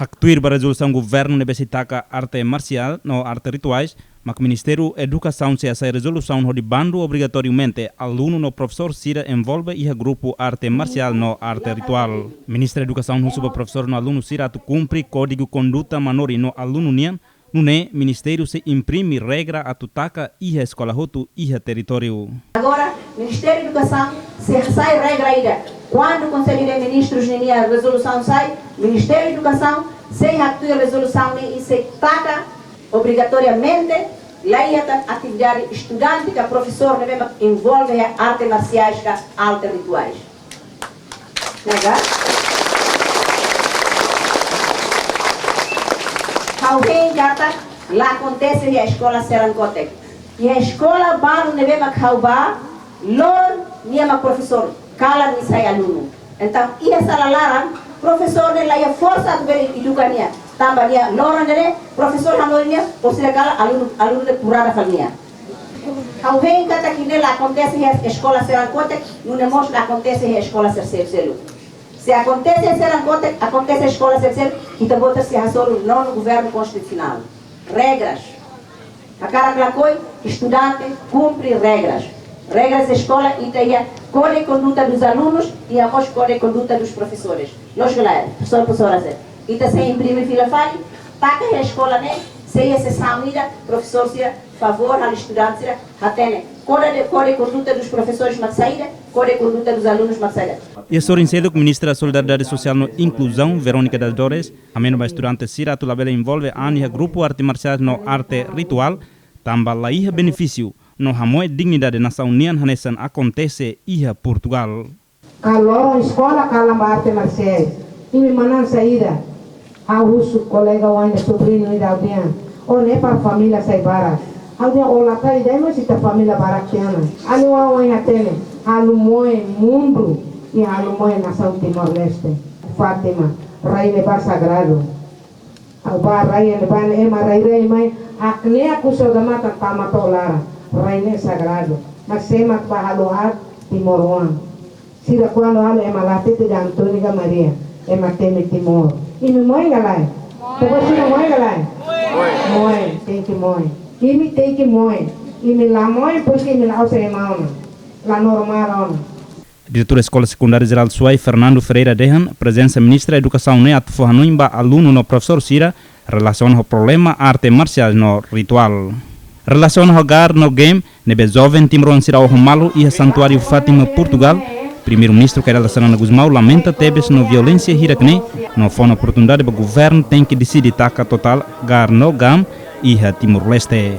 Haktuir para a resolução governo necessita arte marcial, não arte rituais, mas o Ministério da Educação se essa resolução no bando obrigatoriamente aluno no professor Cira envolve e grupo arte marcial no arte ritual. Ministro da Educação no sobre professor no aluno Cira tu cumpre código conduta manori no aluno nian, no Ministério se imprime regra a tutaka e a escola roto e a território. Agora, Ministério da Educação se sai regra ainda. Quando o Conselho de Ministros a resolução sai, Ministério da Educação se atua a resolução e se taca obrigatoriamente lá a atividade estudante que a professor envolve artes marciais e artes rituais. Legal? Alguém gata lá acontece a escola Serancotec. E a escola bano neve makhauba lor niama professor kala ni sai aluno. Então ia salalara professor ne lá força de educania. Também lor ne professor hanoria ou se kala aluno de purada família. Alguém gata que lá acontece a escola Serancotec, não mostra acontece a escola Sercelo. Se acontece a Serancotec, acontece a escola Sercelo, então bota-se a solo não no governo constitucional. Regras. A cara que coi, estudante cumpre regras. Regras da escola e tem a código de conduta dos alunos e a código de conduta dos professores. Nós galera, professora, e tá sem imprimir fila fale, taca a escola né, sem exceção ida, professor se favor ao estudante se atene. Código de conduta dos professores mas saída, código de conduta dos alunos mas saída. E a Sorincedo, ministra da Solidariedade Social e Inclusão, Verônica das Dores, a menos estudante Cira Tulabela envolve a grupo arte marcial no arte ritual, também lá ia benefício, no ramo dignidade nação união hanesan acontece ia Portugal. Kalau escola calama arte marciais, ini mana saída, a uso colega wanya sobrinho da aldeia, ou nem para família saibara. Aldeia olata ida mas ita família barakiana. Ali wanya tele, alumoe mundo e alumoe nação Timor-Leste. Fátima, rai lebar sagrado. Alba rai lebar ema rai mai akne aku sodama tama tolara. Rai sagrado. Mas semak bahalohat Timor-One. Sira quando halo ema latete de Antônica Maria, ema teme Timor. E me mãe galai. Depois se não mãe galai. Mãe, tem que mãe. E me tem que mãe. E me lá mãe porque me lá o sermão. Lá normal. Diretor da Escola Secundária Geral de Suai, Fernando Ferreira Dehan, presença ministra da Educação ne atufanuimba aluno no professor Cira, relaciona o problema arte marcial no ritual. Relaciona o gar no game, nebe jovem Timron Cira o Romalo e a Santuário Fátima Portugal. Primeiro-ministro Cairala Sanana Guzmão lamenta tebes no violência hirakne, no fona oportunidade do governo tem que decidir taca total gar no gam e a Timor-Leste.